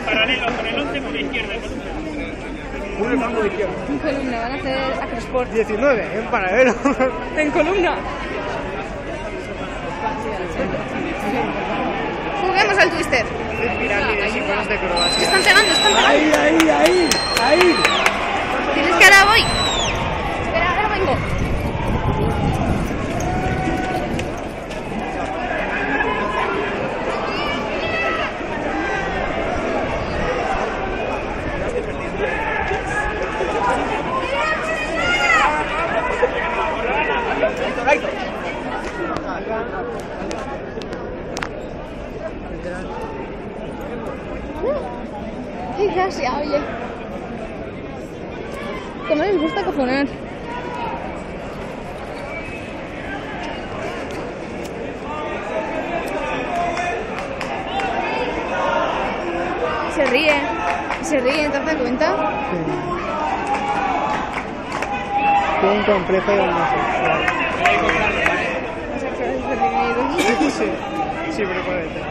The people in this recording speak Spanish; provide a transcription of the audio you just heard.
paralelo con el 11 por la izquierda. Un rectángulo de izquierda. En columna, van a hacer acrosport. 19, en paralelo. En columna. Juguemos al twister. Pirámides y cosas de acrobacia. Están pegando, están pegando. Ahí. ¿Tienes que ahora voy? Espera, ahora vengo. ¡Qué gracia, oye! ¿Cómo les gusta cojonar? Se ríen, ¿te das cuenta? Sí. Tiene un complejo de homosexual. Homosexuales reprimidos. Sí, pero puede ser.